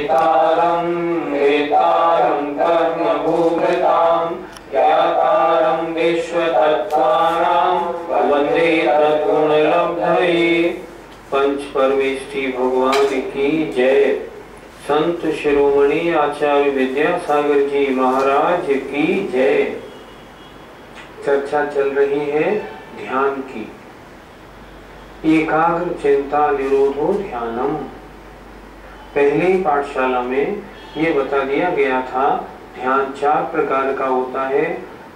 हेतारं हेतारं कर्मभूभृतां ज्ञातारं विश्वतत्त्वानां वन्दे तद्गुणलब्धये। पंच परमेष्ठी भगवान की जय। संत शिरोमणि आचार्य विद्यासागर जी महाराज की जय। चर्चा चल रही है ध्यान की। एकाग्र चिंता निरोधो ध्यानम। पहले पाठशाला में ये बता दिया गया था ध्यान 4 प्रकार का होता है,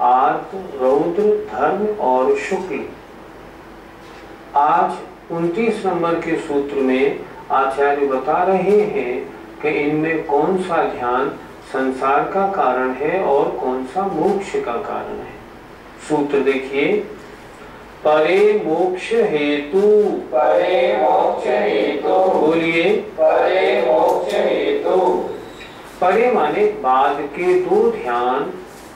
आर्त, रौद्र, धर्म और शुक्ल। आज 29 नंबर के सूत्र में आचार्य बता रहे हैं कि इनमें कौन सा ध्यान संसार का कारण है और कौन सा मोक्ष का कारण है। सूत्र देखिए, परे मोक्ष हेतु। परे मोक्ष हेतु। बोलिए, परे मोक्ष हेतु। परे माने बाद के 2 ध्यान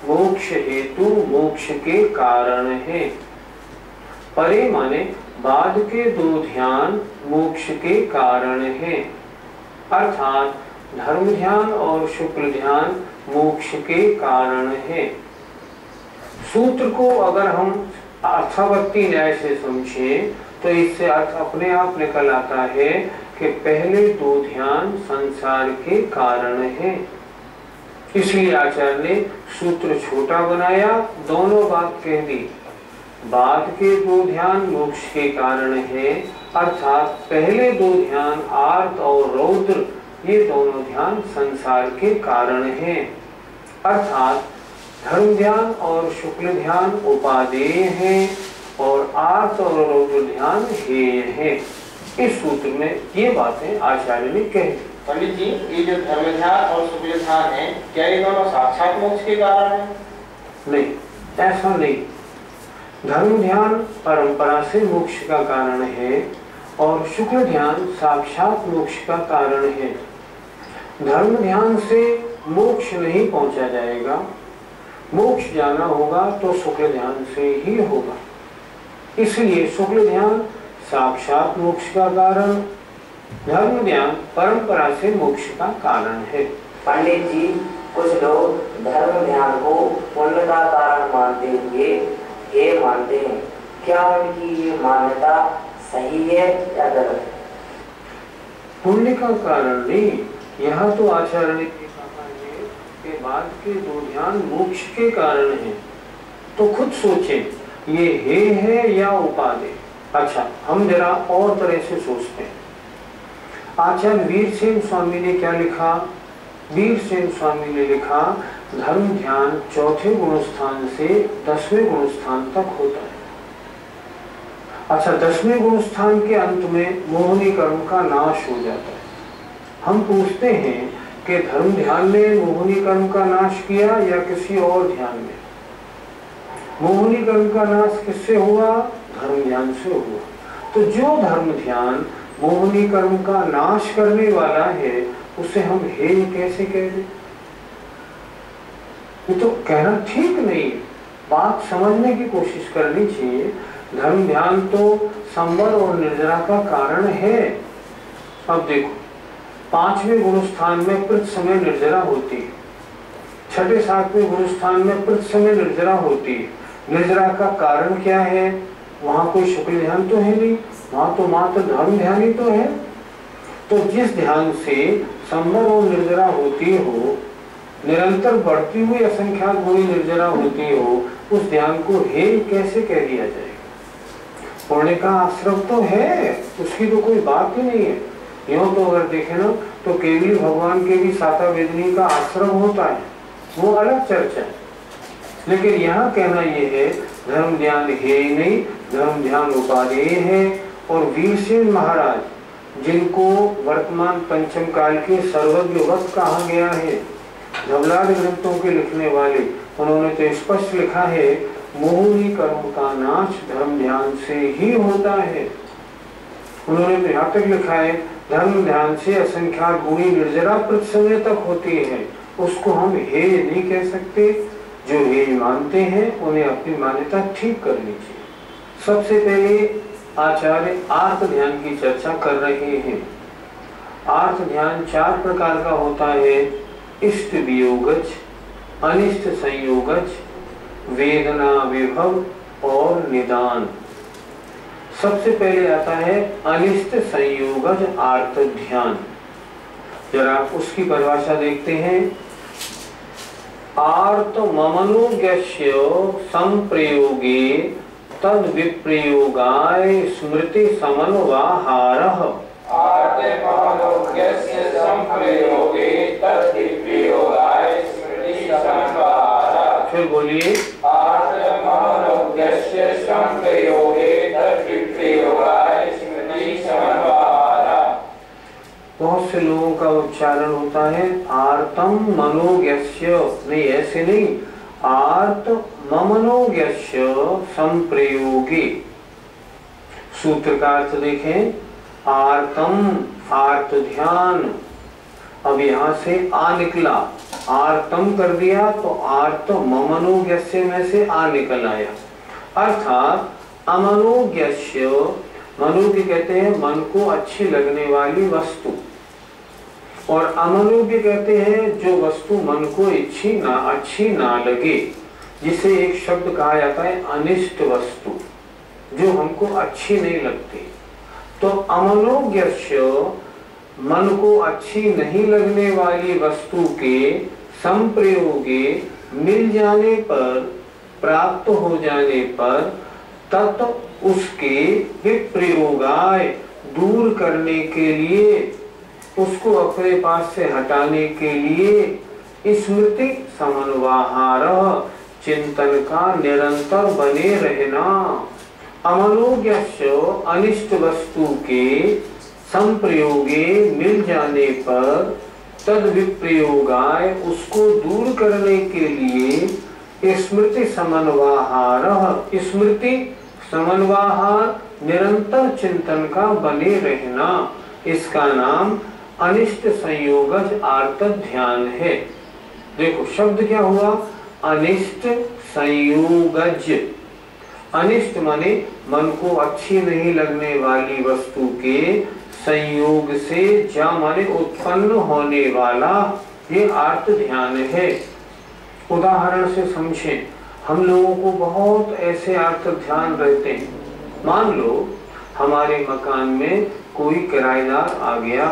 मोक्ष हेतु मोक्ष के कारण है। परे माने बाद के 2 ध्यान मोक्ष के कारण है, अर्थात धर्म ध्यान और शुक्ल ध्यान मोक्ष के कारण है। सूत्र को अगर हम अर्थावत्ती न्याय से समझें तो इससे अर्थ अपने आप निकल आता है कि पहले 2 ध्यान संसार के कारण हैं। इसलिए आचार्य ने सूत्र छोटा बनाया, दोनों बात कह दी। बाद के 2 ध्यान मोक्ष के कारण है, अर्थात पहले 2 ध्यान आर्त और रौद्र ये दोनों ध्यान संसार के कारण हैं, अर्थात धर्म ध्यान और शुक्ल ध्यान उपादेय हैं और आर्त और रौद्र ध्यान हेय हैं। इस सूत्र में ये बातें आचार्य ने कही। पंडित जी, ये जो धर्म ध्यान और शुक्ल ध्यान है, क्या ये दोनों साक्षात मोक्ष के कारण है? नहीं, ऐसा नहीं। धर्म ध्यान परंपरा से मोक्ष का कारण है और शुक्ल ध्यान साक्षात मोक्ष का कारण है। धर्म ध्यान से मोक्ष नहीं पहुंचा जाएगा, मोक्ष जाना होगा तो शुक्ल ध्यान से ही होगा। इसलिए शुक्ल ध्यान साक्षात मोक्ष का कारण, धर्म ध्यान परंपरा से मोक्ष का कारण है। पंडित जी, कुछ लोग धर्म ध्यान को पुण्य का कारण मानते हुए ये मानते हैं, क्या उनकी ये मान्यता सही है या गलत है? पुण्य का कारण नहीं, यहाँ तो आचार्य ने कहा है कि बाद के 2 ध्यान मोक्ष के कारण हैं। तो खुद सोचें, ये हे है या उपादेय। अच्छा, हम जरा और तरह से सोचते हैं। आचार्य वीरसेन स्वामी ने क्या लिखा? वीरसेन स्वामी ने लिखा, धर्म ध्यान 4थे गुणस्थान से 10वें गुणस्थान तक होता है। अच्छा, 10वें गुणस्थान के अंत में मोहनी कर्म का नाश हो जाता है। हम पूछते हैं कि धर्म ध्यान ने मोहनी कर्म का नाश किया या किसी और ध्यान में? मोहनी कर्म का नाश किससे हुआ? धर्म ध्यान से हुआ। तो जो धर्म ध्यान मोहनी कर्म का नाश करने वाला है उसे हम हेय कैसे कह दें? ये तो कहना ठीक नहीं है। बात समझने की कोशिश करनी चाहिए। धर्म ध्यान तो संवर और निर्जरा का कारण है। अब देखो, 5वें गुणस्थान में प्रति समय निर्जरा होती है, 6ठे 7वें गुणस्थान में प्रति समय निर्जरा होती है। निर्जरा का कारण क्या है? वहां कोई शुक्ल ध्यान तो है नहीं, वहां तो मात्र धर्म ध्यान ही तो है। तो जिस ध्यान से संवर और निर्जरा होती हो, निरंतर बढ़ती हुई असंख्यात गुणी निर्जरा होती हो, उस ध्यान को हेय कैसे कह दिया जाएगा? पुण्य का आश्रम तो है, उसकी तो कोई बात ही नहीं है। यूं तो अगर देखें ना तो केवली भगवान के भी साता वेदनी का आश्रम होता है, वो अलग चर्चा है। लेकिन यहाँ कहना ये है धर्म ध्यान है ही नहीं, धर्म ध्यान उपादेय है। और वीरसेन महाराज जिनको वर्तमान पंचम काल के सर्वज्ञ वक्त कहा गया है, धवलाद ग्रंथों के लिखने वाले, उन्होंने तो स्पष्ट लिखा है मोहनी कर्म का नाश धर्म ध्यान से ही होता है। उन्होंने तो यहाँ तक लिखा है धर्म ध्यान से असंख्यात गुणी निर्जरा प्रति समय तक होती है, उसको हम हेय नहीं कह सकते। जो हेय मानते हैं उन्हें अपनी मान्यता ठीक करनी चाहिए। सबसे पहले आचार्य आर्त ध्यान की चर्चा कर रहे हैं। अर्थ ध्यान 4 प्रकार का होता है। इष्ट वियोगज, अनिष्ट संयोगज, वेदना विभव और निदान। सबसे पहले आता है अनिष्ट संयोगज अर्थ ध्यान। जरा उसकी परिभाषा देखते हैं। आर्त ममनुज्ञस्य संप्रयोगे तद विप्रयोगाय स्मृति समन्वाहारः। फिर बोलिए। बहुत से लोगों का उच्चारण होता है आर्तम मनोज्ञस्य, नहीं ऐसे नहीं, आर्त ममनोज्ञस्य संप्रयोगे। सूत्र का अर्थ देखें, आर्तम आर्त ध्यान। अब यहाँ से आ निकला, आर्तम कर दिया तो आर्त ममनोज्ञस्य में से आ निकल आया, अर्थात अमनोज्ञस्य। मनोज्ञ कहते हैं मन को अच्छी लगने वाली वस्तु, और अमनोज्ञ कहते हैं जो वस्तु मन को अच्छी ना लगे, जिसे एक शब्द कहा जाता है अनिष्ट वस्तु, जो हमको अच्छी नहीं लगती। तो अमनोज्ञस्य मन को अच्छी नहीं लगने वाली वस्तु के संप्रयोगे मिल जाने पर, प्राप्त हो जाने पर, तत् उसके विप्रयोगाय दूर करने के लिए, उसको अपने पास से हटाने के लिए स्मृति समन्वाहारः चिंतन का निरंतर बने रहना। अमनोज्ञस्य अनिष्ट वस्तु के संप्रयोगे मिल जाने पर तद विप्रयोगाय उसको दूर करने के लिए स्मृति समन्वाहारः, स्मृति समन्वाहार निरंतर चिंतन का बने रहना, इसका नाम अनिष्ट संयोगज अर्थ ध्यान है। देखो शब्द क्या हुआ, अनिष्ट संयोगज। अनिष्ट माने मन को अच्छी नहीं लगने वाली वस्तु के संयोग से, जा माने उत्पन्न होने वाला, ये अर्थ ध्यान है। उदाहरण से समझें, हम लोगों को बहुत ऐसे अर्थ ध्यान रहते हैं। मान लो हमारे मकान में कोई किराएदार आ गया,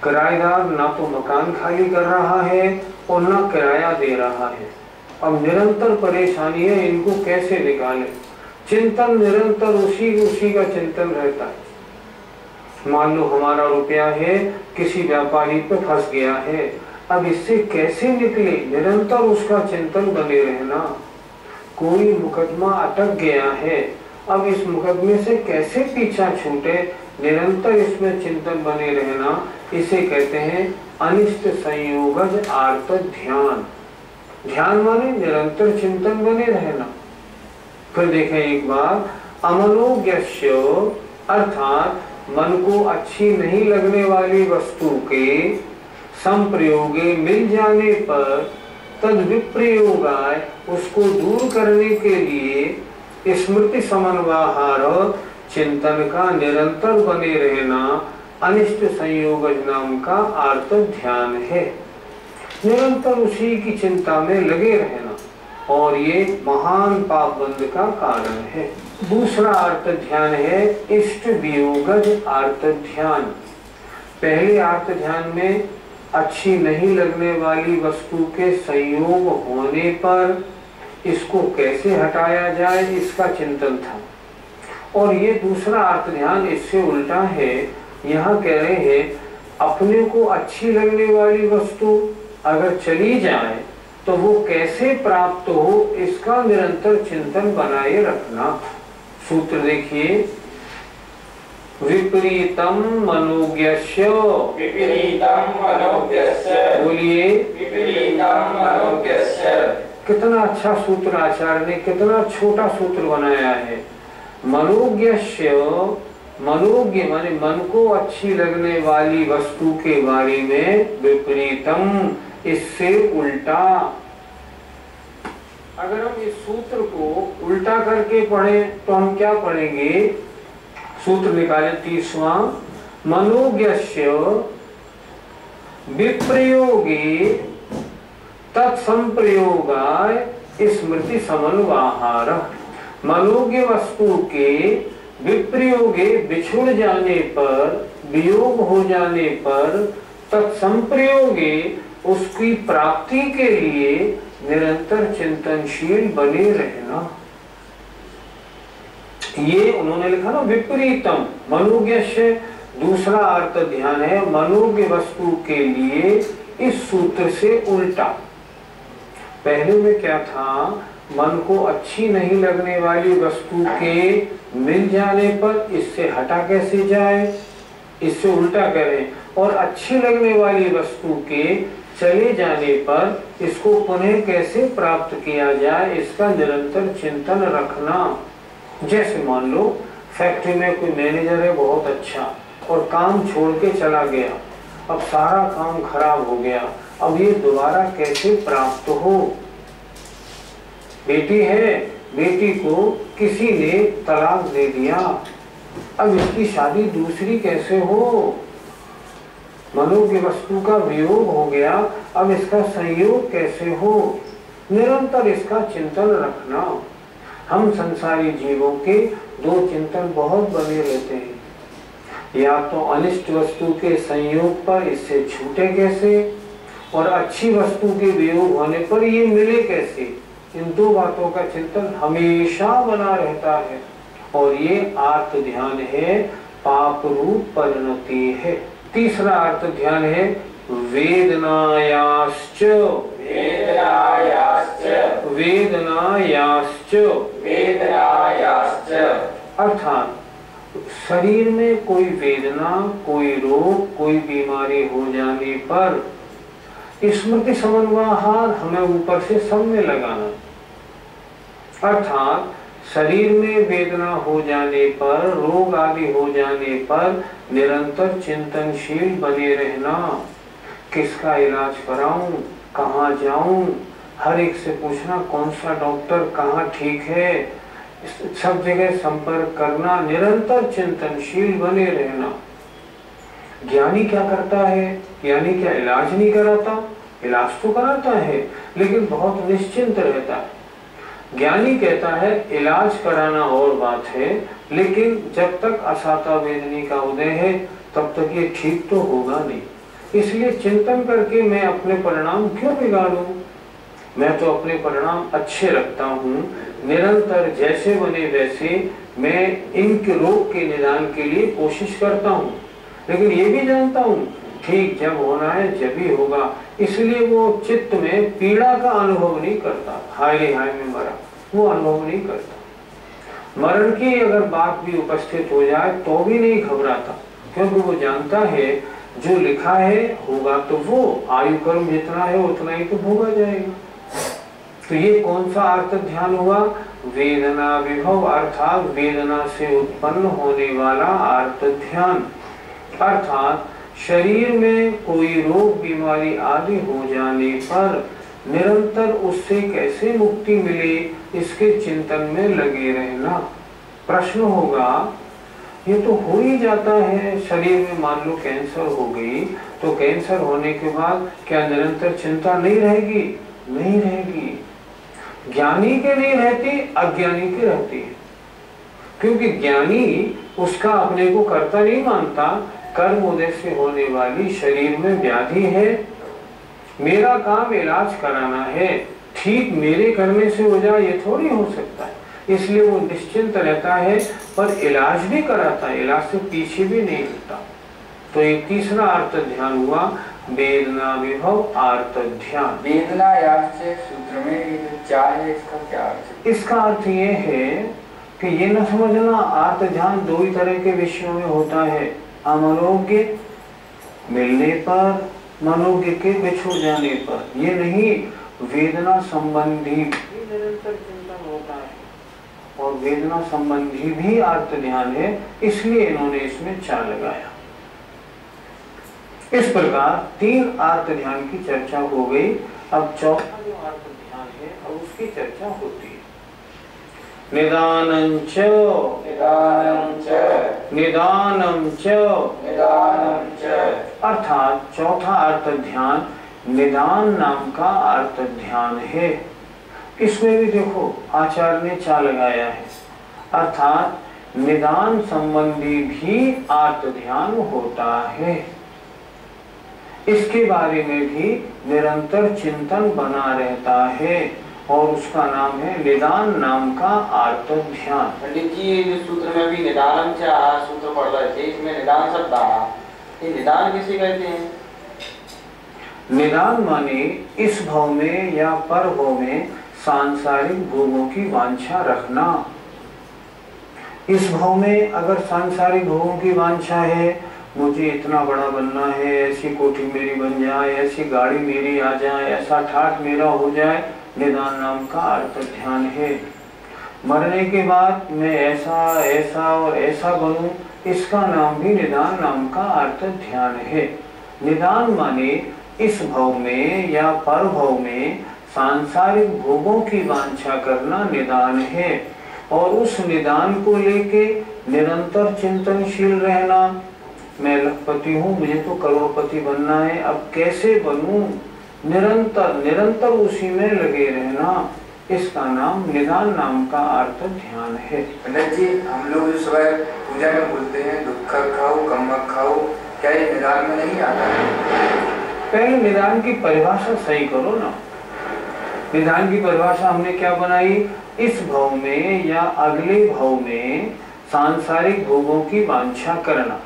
किराएदार ना तो मकान खाली कर रहा है और ना किराया दे रहा है। अब निरंतर परेशानी है, इनको कैसे निकालें। चिंतन निरंतर उसी का चिंतन रहता है। मान लो हमारा रुपया है, किसी व्यापारी पे फंस गया है, अब इससे कैसे निकले, निरंतर उसका चिंतन बने रहना। कोई मुकदमा अटक गया है, अब इस मुकदमे से कैसे पीछा छूटे, निरंतर इसमें चिंतन बने रहना, इसे कहते हैं अनिष्ट संयोगज अर्थ ध्यान। ध्यान माने निरंतर चिंतन बने रहना। फिर देखें एक बार, अमनोज्ञस्य अर्थात मन को अच्छी नहीं लगने वाली वस्तु के संप्रयोगे मिल जाने पर तद विप्रयोगाय उसको दूर करने के लिए स्मृति समन्वाहार चिंतन का निरंतर बने रहना अनिष्ट संयोगज नाम का अर्थ ध्यान है। निरंतर उसी की चिंता में लगे रहना, और ये महान पाप बंध का कारण है। दूसरा अर्थ ध्यान है इष्ट वियोगज अर्थ ध्यान। पहले अर्थ ध्यान में अच्छी नहीं लगने वाली वस्तु के संयोग होने पर इसको कैसे हटाया जाए, इसका चिंतन था। और ये दूसरा अर्थ ध्यान इससे उल्टा है। यहाँ कह रहे हैं अपने को अच्छी लगने वाली वस्तु अगर चली जाए तो वो कैसे प्राप्त हो, इसका निरंतर चिंतन बनाए रखना। सूत्र देखिए, विपरीतम मनोज्ञस्य, विपरीतम मनोज्ञस्य, बोलिए विपरीतम मनोज्ञस्य। कितना अच्छा सूत्र आचार्य ने, कितना छोटा सूत्र बनाया है। मनोज्ञस्य, मनोज्ञ माने मन को अच्छी लगने वाली वस्तु के बारे में, विपरीतम इससे उल्टा। अगर हम इस सूत्र को उल्टा करके पढ़ें तो हम क्या पढ़ेंगे, सूत्र निकालें 30वां, मनोज्ञस्य विप्रयोगे तत्संप्रयोगाय स्मृति समन्वाहार। मनोज्ञ वस्तु के विप्रयोगे बिछुड़ जाने पर, वियोग हो जाने पर, तत्संप्रयोगे उसकी प्राप्ति के लिए निरंतर चिंतनशील बने रहना। ये उन्होंने लिखा ना विपरीतम। मनोज्ञ से दूसरा अर्थ ध्यान है मनोज्ञ वस्तु के लिए इस सूत्र से उल्टा। पहले में क्या था, मन को अच्छी नहीं लगने वाली वस्तु के मिल जाने पर इससे हटा कैसे जाए, इससे उल्टा करें, और अच्छी लगने वाली वस्तु के चले जाने पर इसको पुनः कैसे प्राप्त किया जाए, इसका निरंतर चिंतन रखना। जैसे मान लो फैक्ट्री में कोई मैनेजर है बहुत अच्छा, और काम छोड़ के चला गया, अब सारा काम खराब हो गया, अब ये दोबारा कैसे प्राप्त हो। बेटी है, बेटी को किसी ने तलाक दे दिया, अब इसकी शादी दूसरी कैसे हो। मनोज्ञ वस्तु का वियोग हो गया, अब इसका संयोग कैसे हो। निरंतर इसका चिंतन रखना। हम संसारी जीवों के दो चिंतन बहुत बने रहते हैं, या तो अनिष्ट वस्तु के संयोग पर इससे छूटे कैसे, और अच्छी वस्तु के वियोग होने पर ये मिले कैसे। इन दो बातों का चिंतन हमेशा बना रहता है, और ये आर्त ध्यान है, पाप रूप परिणति है। तीसरा अर्थ ध्यान है वेदनायाश्च। वेदनायाश्च वेदनायाश्च वेदनायाश्च अर्थात शरीर में कोई वेदना, कोई रोग, कोई बीमारी हो जाने पर स्मृति समन्वाहार हमें ऊपर से सब में लगाना। अर्थात शरीर में वेदना हो जाने पर, रोग आदि हो जाने पर निरंतर चिंतनशील बने रहना। किसका इलाज कराऊं, कहाँ जाऊं, हर एक से पूछना कौन सा डॉक्टर कहाँ ठीक है, सब जगह संपर्क करना, निरंतर चिंतनशील बने रहना। ज्ञानी क्या करता है, ज्ञानी क्या इलाज नहीं कराता, इलाज तो कराता है लेकिन बहुत निश्चिंत रहता है। ज्ञानी कहता है इलाज कराना और बात है, लेकिन जब तक असाता वेदनी का उदय है तब तक ये ठीक तो होगा नहीं, इसलिए चिंतन करके मैं अपने परिणाम क्यों बिगाड़ूं। मैं तो अपने परिणाम अच्छे रखता हूँ, निरंतर जैसे बने वैसे मैं इनके रोग के निदान के लिए कोशिश करता हूँ, लेकिन ये भी जानता हूँ ठीक जब होना है जब ही होगा, इसलिए वो चित्त में पीड़ा का अनुभव नहीं करता। हाय रे हाय में मरा, वो अनुभव नहीं करता। मरण की अगर बात भी उपस्थित हो जाए तो भी नहीं घबराता, क्योंकि वो जानता है जो लिखा है होगा, तो वो आयु कर्म जितना है उतना ही तो भोगा जाएगा। तो ये कौन सा अर्थ ध्यान हुआ, वेदना विभव, अर्थात वेदना से उत्पन्न होने वाला अर्थ ध्यान। अर्थात शरीर में कोई रोग बीमारी आदि हो जाने पर निरंतर उससे कैसे मुक्ति मिले, इसके चिंतन में लगे रहना। प्रश्न होगा ये तो हो ही जाता है, शरीर में मान लो कैंसर हो गई तो कैंसर होने के बाद क्या निरंतर चिंता नहीं रहेगी, नहीं रहेगी। ज्ञानी के नहीं रहती, अज्ञानी के रहती है, क्योंकि ज्ञानी उसका अपने को कर्ता नहीं मानता। कर्म उदय से होने वाली शरीर में व्याधि है, मेरा काम इलाज कराना है, ठीक मेरे करने से हो जाए ये थोड़ी हो सकता है, इसलिए वो निश्चिंत रहता है, पर इलाज भी कराता है, इलाज से पीछे भी नहीं हटता। तो एक तीसरा अर्थ ध्यान हुआ वेदना विभव अर्थ ध्यान। वेदना याश्च सूत्र में जो 4 है, इसका क्या अर्थ है? इसका अर्थ ये है कि ये न समझना अर्थ ध्यान दो ही तरह के विषयों में होता है, अमनोज्ञ मिलने पर, मनोज्ञ के बिछुड़ जाने पर। ये नहीं, वेदना संबंधी भी निरंतर चिंतन होता है और वेदना संबंधी भी अर्थ ध्यान है, इसलिए इन्होंने इसमें 4 लगाया। इस प्रकार 3 अर्थ ध्यान की चर्चा हो गई। अब चौथा जो अर्थ ध्यान है अब उसकी चर्चा होती है। निदानं च निदानं च। अर्थात चौथा अर्थ ध्यान निदान नाम का अर्थ ध्यान है। इसमें भी देखो आचार्य ने चा लगाया है, अर्थात निदान संबंधी भी आर्त ध्यान होता है। इसके बारे में भी निरंतर चिंतन बना रहता है और उसका नाम है निदान नाम का आर्त ध्यान। पंडित जी ये सूत्र में भी निदानम चा सूत्र पढ़ रहे थे, इसमें निदान शब्द आया, ये निदान किसे कहते हैं? निदान माने इस भाव में या पर भाव में सांसारिक भोगों की वांछा रखना। इस भाव में अगर सांसारिक भोगों की वांछा है, मुझे इतना बड़ा बनना है, ऐसी कोठी मेरी बन जाए, ऐसी गाड़ी मेरी आ जाए, ऐसा ठाठ मेरा हो जाए, निदान नाम का अर्थ ध्यान है। मरने के बाद मैं ऐसा ऐसा और ऐसा बनूं, इसका नाम भी निदान नाम का अर्थ ध्यान है। निदान माने इस भाव में या पर भाव में सांसारिक भोगों की वांछा करना निदान है और उस निदान को लेके निरंतर चिंतनशील रहना। मैं लखपति हूँ, मुझे तो करोड़पति बनना है, अब कैसे बनूं, निरंतर निरंतर उसी में लगे रहना, इसका नाम निदान नाम का अर्थ ध्यान है। पंडित जी हम लोग जो सुबह पूजा में बोलते हैं दुख खाओ कम्मक खाओ, क्या ये निदान में नहीं आता है? पहले निदान की परिभाषा सही करो ना। निदान की परिभाषा हमने क्या बनाई? इस भाव में या अगले भाव में सांसारिक भोगों की वांछा करना।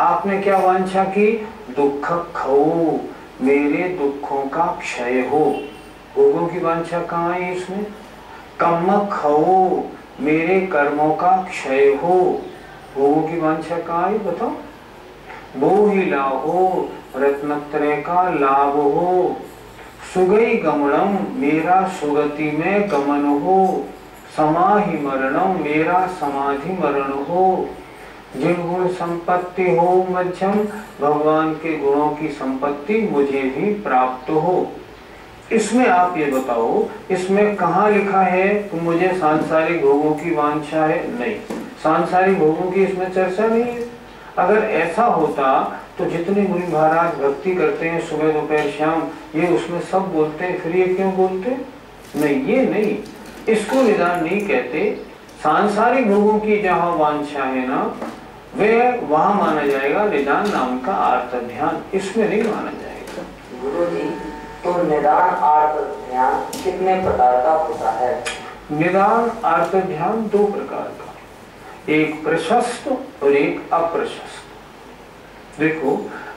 आपने क्या वांछा की? दुख खाओ, मेरे दुखों का क्षय हो। भोगों की वांछा कहाँ है इसमें? कम्मक खाओ, मेरे कर्मों का क्षय हो। भोगों की वांछा कहाँ है बताओ? वो ही लाभो, रत्नत्रय का लाभ हो। सुगई गमनम, मेरा सुगति में गमन हो। समाहि मरणम, मेरा समाधि मरण हो। जिन गुण संपत्ति हो मध्यम, भगवान के गुणों की संपत्ति मुझे भी प्राप्त हो। इसमें आप ये बताओ, इसमें कहाँ लिखा है कि मुझे सांसारिक भोगों की वांछा है? नहीं, सांसारिक भोगों की इसमें चर्चा नहीं है। अगर ऐसा होता तो जितने मुनि महाराज भक्ति करते हैं सुबह दोपहर शाम, ये उसमें सब बोलते हैं, फिर ये क्यों बोलते? नहीं, ये नहीं, इसको निदान नहीं कहते। सांसारिक भोगों की जहाँ वांछा है ना, वे वहाँ माना जाएगा निदान नाम का आर्त ध्यान, इसमें नहीं माना जाएगा। गुरु जी तो निदान आर्त ध्यान कितने प्रकार का होता है? निदान आर्त ध्यान दो प्रकार का, एक प्रशस्त और एक अप्रशस्त। देखो,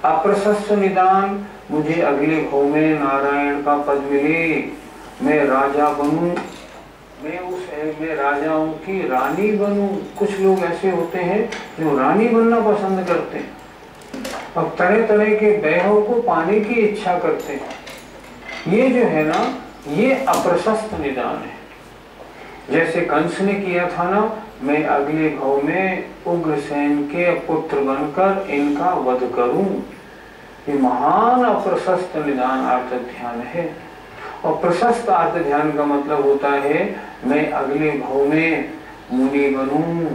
अप्रशस्त निदान, मुझे अगले भाव में नारायण का पद मिले, मैं राजा बनूं, मैं राजाओं की रानी बनूं। कुछ लोग ऐसे होते हैं जो रानी बनना पसंद करते हैं और तरह तरह के वैभव को पाने की इच्छा करते हैं। ये जो है ना, ये अप्रशस्त निदान है। जैसे कंस ने किया था ना, मैं अगले भाव में उग्रसेन के पुत्र बनकर इनका वध करूं। ये महान अप्रशस्त निदान अर्थ ध्यान है। और प्रशस्त अर्थ ध्यान का मतलब होता है मैं अगले भाव में मुनि बनूं,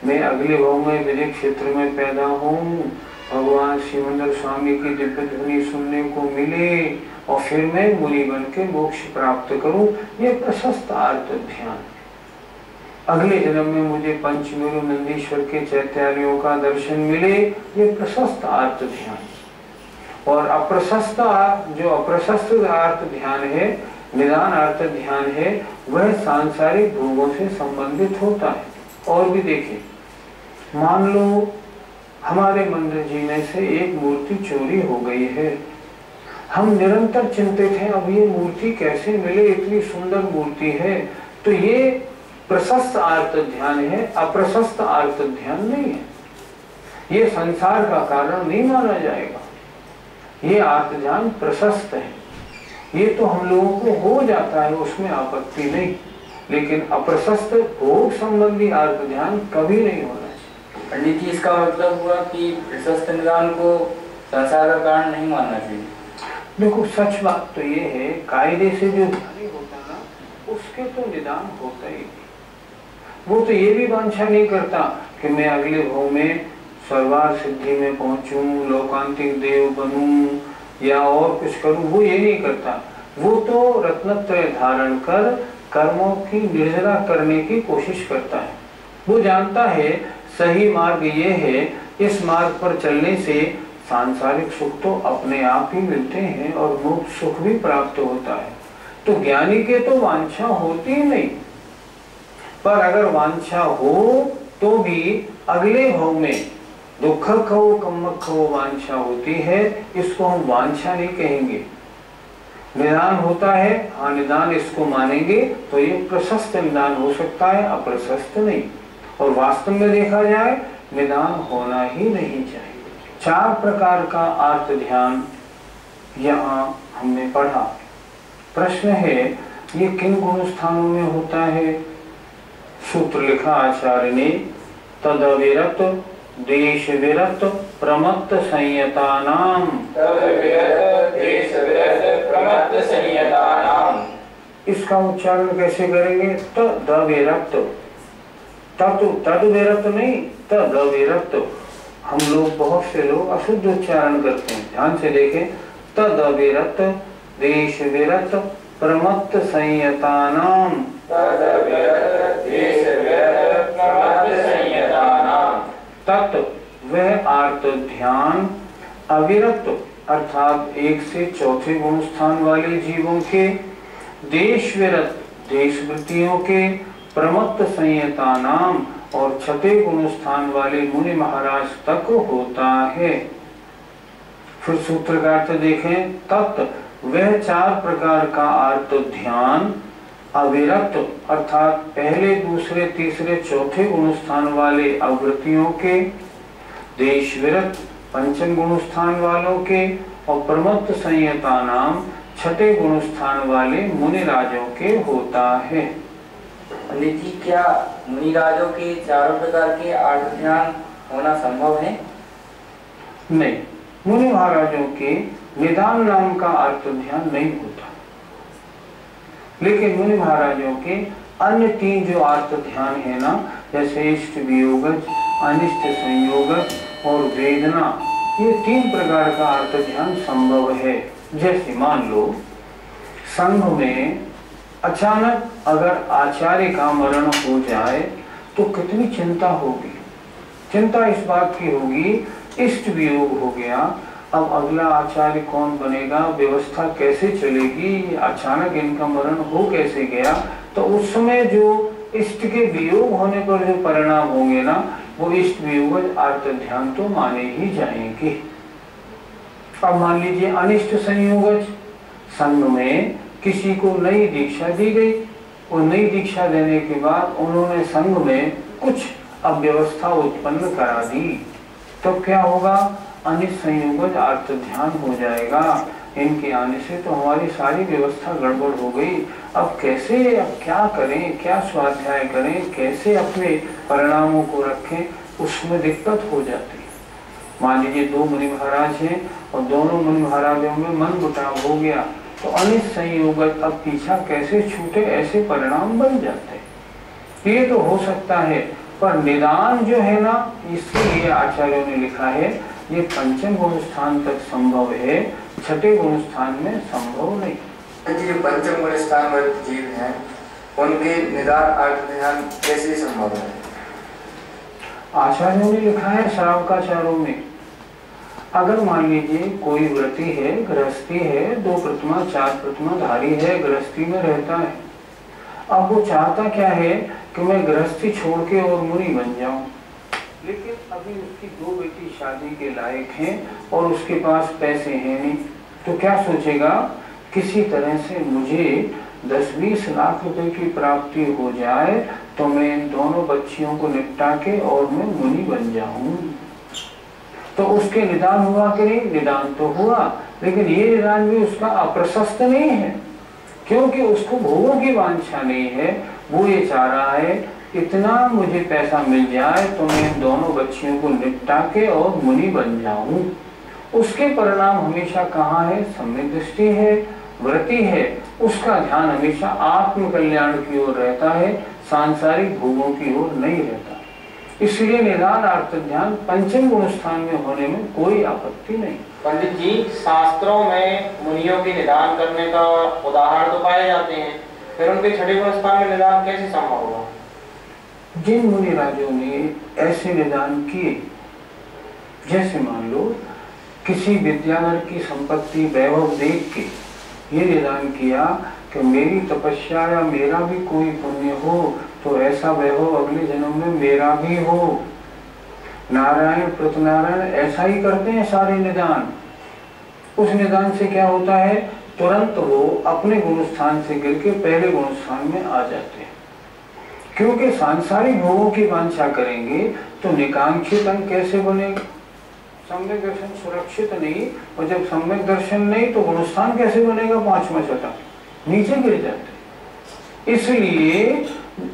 मैं अगले भाव में विजय क्षेत्र में पैदा हूं, भगवान शिवेंद्र स्वामी की दिव्य ध्वनि सुनने को मिले और फिर मैं मुनि बन के मोक्ष प्राप्त करूं। ये प्रशस्त अर्थ ध्यान। अगले जन्म में मुझे पंचमेरु नंदीश्वर के चैत्यालयों का दर्शन मिले, ये प्रशस्त अर्थ ध्यान। और अप्रशस्त, जो अप्रशस्त अर्थ ध्यान है, निदान अर्थ ध्यान है, वह सांसारिक भोगों से संबंधित होता है। और भी देखिए, मान लो हमारे मंदिर जी में से एक मूर्ति चोरी हो गई है, हम निरंतर चिंतित हैं अब ये मूर्ति कैसे मिले, इतनी सुंदर मूर्ति है। तो ये प्रशस्त अर्थ ध्यान है, अप्रशस्त अर्थ ध्यान नहीं है। ये संसार का कारण नहीं माना जाएगा। ये अर्थ ध्यान प्रशस्त है, ये तो हम लोगों को हो जाता है, उसमें आपत्ति नहीं। लेकिन अप्रशस्त भोग संबंधी अर्थ ध्यान कभी नहीं होना चाहिए। पंडित जी इसका मतलब हुआ कि प्रशस्त निदान को संसार का कारण नहीं मानना चाहिए। देखो, सच बात तो ये है, कायदे से जो ध्यान होता ना, उसके तो निदान होता ही नहीं। वो तो ये भी वांछा नहीं करता कि मैं अगले भाव में सर्वार सिद्धि में पहुंचूं, लोकांतिक देव बनूं या और कुछ करूं, वो ये नहीं करता। वो तो रत्नत्रय धारण कर कर्मों की निर्जरा करने की कोशिश करता है। वो जानता है सही मार्ग ये है, इस मार्ग पर चलने से सांसारिक सुख तो अपने आप ही मिलते हैं और मोक्ष सुख भी प्राप्त होता है। तो ज्ञानी के तो वांछा होती ही नहीं, पर अगर वांछा हो तो भी अगले भाव में दुख खो कम्मक खो वांछा होती है, इसको हम वांछा नहीं कहेंगे। निदान होता है, हाँ निदान इसको मानेंगे तो ये प्रशस्त निदान हो सकता है, अप्रशस्त नहीं। और वास्तव में देखा जाए निदान होना ही नहीं चाहिए। 4 प्रकार का आर्त ध्यान यहाँ हमने पढ़ा। प्रश्न है ये किन गुण स्थानों में होता है? सूत्र लिखा आचार्य ने, तदविरत देश विरत प्रमत्त संयतानाम। इसका उच्चारण कैसे करेंगे? तदविरत, तदविरत नहीं, तदविरत। हम लोग बहुत से लोग अशुद्ध उच्चारण करते हैं, ध्यान से देखें। तदविरत देश विरत प्रमत्त संयतानाम। तत् वह आर्त ध्यान अविरत अर्थात 1 से 4 गुण स्थान वाले जीवों के, देश विरत देश वृत्तियों के, प्रमत्त संयता नाम और 6 गुण स्थान वाले मुनि महाराज तक होता है। फिर सूत्र का अर्थ देखें। तत् वह 4 प्रकार का आर्त ध्यान अविरत अर्थात पहले, दूसरे, तीसरे, चौथे गुण स्थान वाले अवृत्तियों के, देश विरत 5 गुण स्थान वालों के और प्रमत्त संयता नाम 6 गुण स्थान वाले मुनि राजों के होता है। पंडित जी, क्या मुनि राजों के 4 प्रकार के आर्त ध्यान होना संभव है? नहीं, मुनि महाराजों के निदान नाम का आर्त ध्यान नहीं होता, लेकिन मुनि महाराजों के अन्य 3 जो आर्त ध्यान है ना, जैसे इष्ट वियोगज, अनिष्ट संयोगज और वेदना, ये 3 प्रकार का आर्त ध्यान संभव है। जैसे मान लो संघ में अचानक अगर आचार्य का मरण हो जाए तो कितनी चिंता होगी। चिंता इस बात की होगी, इष्ट वियोग हो गया, अब अगला आचार्य कौन बनेगा, व्यवस्था कैसे चलेगी, अचानक इनका मरण हो कैसे गया। तो उस समय जो इष्ट के वियोग होने पर जो परिणाम होंगे ना, वो इष्ट वियोग आर्त ध्यान तो माने ही जाएंगे। अब मान लीजिए अनिष्ट संयोगज, संघ में किसी को नई दीक्षा दी गई और नई दीक्षा देने के बाद उन्होंने संघ में कुछ अव्यवस्था उत्पन्न करा दी, तो क्या होगा? अनिष्ट संयोगज आर्त ध्यान हो जाएगा। इनके आने से तो हमारी सारी व्यवस्था गड़बड़ हो गई, अब कैसे, अब क्या करें, क्या स्वाध्याय करें, कैसे अपने परिणामों को रखें, उसमें दिक्कत हो जाती है। मान लीजिए 2 मुनि महाराज हैं और दोनों मुनि महाराजों में मन मुटाव हो गया, तो अनिष्ट संयोगज अब पीछा कैसे छूटे, ऐसे परिणाम बन जाते हैं। ये तो हो सकता है, पर निदान जो है ना, इसके लिए आचार्यों ने लिखा है ये 5 गुण स्थान तक संभव है, 6 गुण स्थान में संभव नहीं। जी, 5 गुण स्थान वाले जीव हैं, उनके निदान आर्त ध्यान कैसे संभव है? आचार्यों ने लिखा है श्रावकाचार्यों में, अगर मान लीजिए कोई व्रती है, गृहस्थी है, 2 प्रतिमा 4 प्रतिमा धारी है, गृहस्थी में रहता है, अब वो चाहता क्या है कि मैं गृहस्थी छोड़ के और मुनि बन जाऊं, लेकिन अभी उसकी 2 बेटी शादी के लायक हैं और उसके पास पैसे हैं नहीं, तो क्या सोचेगा, किसी तरह से मुझे 10-20 लाख रुपए की प्राप्ति हो जाए तो मैं इन दोनों बच्चियों को निपटा के और मैं मुनि बन जाऊं। तो उसके निदान हुआ कि नहीं? निदान तो हुआ, लेकिन ये निदान भी उसका अप्रशस्त नहीं है, क्योंकि उसको भोगों की वांछा नहीं है। वो ये चाह रहा है इतना मुझे पैसा मिल जाए तो मैं इन दोनों बच्चियों को निपटा के और मुनि बन जाऊं। उसके परिणाम हमेशा कहाँ है? सम्यक दृष्टि है, व्रति है, उसका ध्यान हमेशा आत्म कल्याण की ओर रहता है, सांसारिक भोगों की ओर नहीं रहता। इसलिए निदान आर्त ध्यान पंचम गुण स्थान में होने में कोई आपत्ति नहीं। पंडित जी, शास्त्रों में मुनियों के निदान करने का उदाहरण तो पाए जाते हैं, फिर उनके छठे गुण स्थान में निदान कैसे संभव हुआ? जिन मुनि राजों ने ऐसे निदान किए, जैसे मान लो किसी विद्याधर की संपत्ति वैभव देख के ये निदान किया कि मेरी तपस्या या मेरा भी कोई पुण्य हो तो ऐसा वैभव अगले जन्म में मेरा भी हो। नारायण प्रतनारायण ऐसा ही करते हैं सारे निदान। उस निदान से क्या होता है, तुरंत वो अपने गुण स्थान से गिर के पहले गुण स्थान में आ जाते हैं। क्योंकि सांसारिक भोगों की वांछा करेंगे तो निकांक्षित अंग कैसे बनेगा? सम्यक दर्शन सुरक्षित नहीं, और जब सम्यक दर्शन नहीं तो गुण स्थान कैसे बनेगा? पांचवा छठा नीचे गिर जाते। इसलिए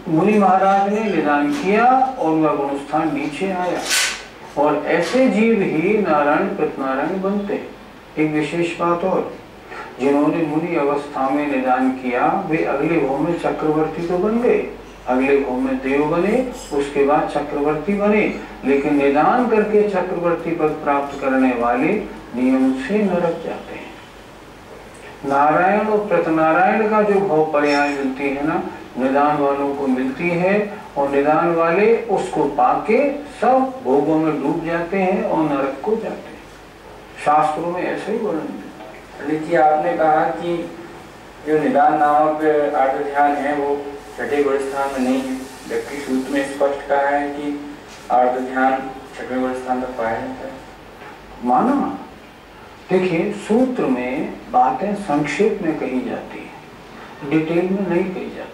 मुनि महाराज ने निदान किया और वह गुण स्थान नीचे आया। और ऐसे जीव ही नारायण प्रतनारायण बनते। एक विशेष बात और, जिन्होंने मुनि अवस्था में निदान किया वे अगले भव में चक्रवर्ती तो बन गए, अगले भव में देव बने, उसके बाद चक्रवर्ती बने, लेकिन निदान करके चक्रवर्ती पद प्राप्त करने वाले नियम से नरक जाते हैं। नारायण और प्रतनारायण का जो भाव पर्याय मिलती है ना, निदान वालों को मिलती है, और निदान वाले उसको पाके सब भोगों में डूब जाते हैं और नरक को जाते हैं। शास्त्रों में ऐसे ही वर्णन मिलता है। लेकिन आपने कहा कि जो निदान नामक आर्त ध्यान है वो छठे गुण स्थान में नहीं है, जबकि सूत्र में स्पष्ट कहा है कि आर्त ध्यान छठे गुण स्थान तक पाया जाता है। माना, देखिए सूत्र में बातें संक्षेप में कही जाती है, डिटेल में नहीं कही जाती,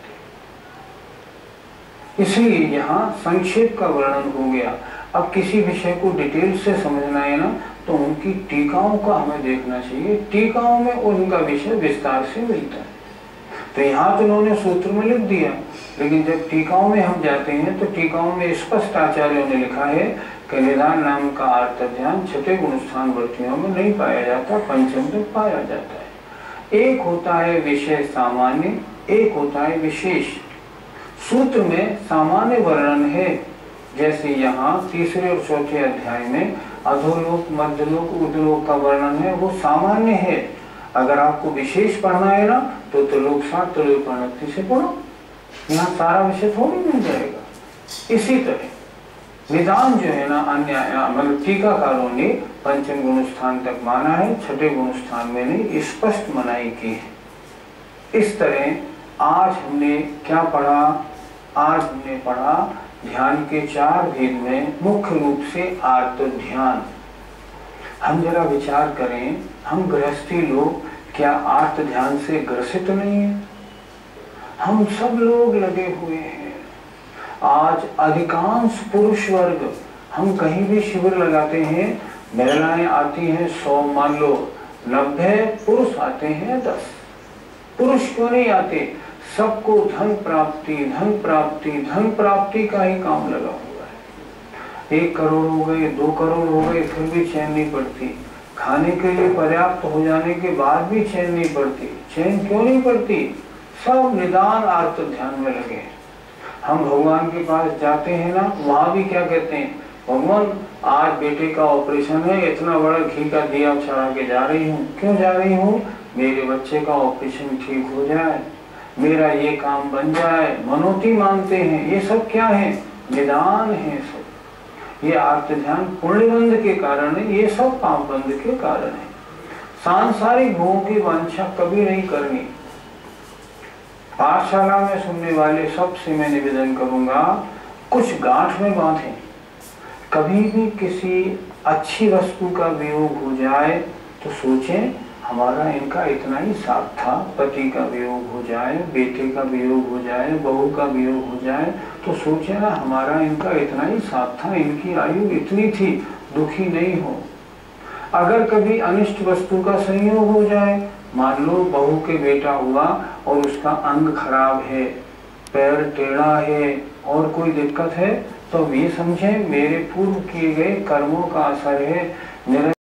इसलिए यहाँ संक्षेप का वर्णन हो गया। अब किसी विषय को डिटेल से समझना है ना, तो उनकी टीकाओं का हमें देखना चाहिए। टीकाओं में उनका विषय विस्तार से मिलता है। तो यहाँ तो उन्होंने सूत्र में लिख दिया, लेकिन जब टीकाओं में हम जाते हैं तो टीकाओं में स्पष्ट आचार्यों ने लिखा है कि निदान नाम का आर्त ध्यान छठे गुण स्थान वर्तियों में नहीं पाया जाता, पंचम तक पाया जाता है। एक होता है विषय सामान्य, एक होता है विशेष। सूत्र में सामान्य वर्णन है, जैसे यहाँ तीसरे और चौथे अध्याय में अधोलोक, मध्यलोक, उद्लोक का वर्णन है, वो सामान्य है। अगर आपको विशेष पढ़ना है ना तो त्रिलोक 7 त्रिलोक 29 से पढ़ो, यहाँ सारा विषय थोड़ी मिल जाएगा। इसी तरह निदान जो है ना, अन्य मतलब टीकाकारों ने पंचम गुण स्थान तक माना है, छठे गुण स्थान में नहीं, स्पष्ट मनाही की है। इस तरह आज हमने क्या पढ़ा? आज हमने पढ़ा ध्यान के 4 भेद में मुख्य रूप से आर्त ध्यान। हम जरा विचार करें, हम गृहस्थी लोग क्या आर्त ध्यान से ग्रसित नहीं है? हम सब लोग लगे हुए हैं। आज अधिकांश पुरुष वर्ग, हम कहीं भी शिविर लगाते हैं, महिलाएं आती हैं 100, मान लो 90, पुरुष आते हैं 10। पुरुष क्यों नहीं आते? सबको धन प्राप्ति, धन प्राप्ति, धन प्राप्ति का ही काम लगा हुआ है। 1 करोड़ हो गए, 2 करोड़ हो गए, फिर भी चैन नहीं पड़ती। खाने के लिए पर्याप्त हो जाने के बाद भी चैन नहीं पड़ती। चैन क्यों नहीं पड़ती? सब निदान आर्त ध्यान में लगे। हम भगवान के पास जाते हैं ना, वहां भी क्या कहते हैं, भगवान आज बेटे का ऑपरेशन है, इतना बड़ा घी का दिया चढ़ा के जा रही हूँ। क्यों जा रही हूँ? मेरे बच्चे का ऑपरेशन ठीक हो जाए, मेरा ये काम बन जाए, मनोती मानते हैं। ये सब क्या है? निदान है सब। ये आर्त ध्यान पुण्य बंध के कारण है, ये सब पाप बंध के कारण है। सांसारिक भोगों की वांछा कभी नहीं करनी। पाठशाला में सुनने वाले सबसे मैं निवेदन करूंगा, कुछ गांठ में बांधें। कभी भी किसी अच्छी वस्तु का वियोग हो जाए तो सोचें हमारा इनका इतना ही साथ था। पति का वियोग हो जाए, बेटे का वियोग हो जाए, बहू का वियोग हो जाए तो सोचे ना हमारा इनका इतना ही साथ था, इनकी आयु इतनी थी, दुखी नहीं हो। अगर कभी अनिष्ट वस्तु का संयोग हो जाए, मान लो बहू के बेटा हुआ और उसका अंग खराब है, पैर टेढ़ा है और कोई दिक्कत है, तो ये समझे मेरे पूर्व किए गए कर्मों का असर है।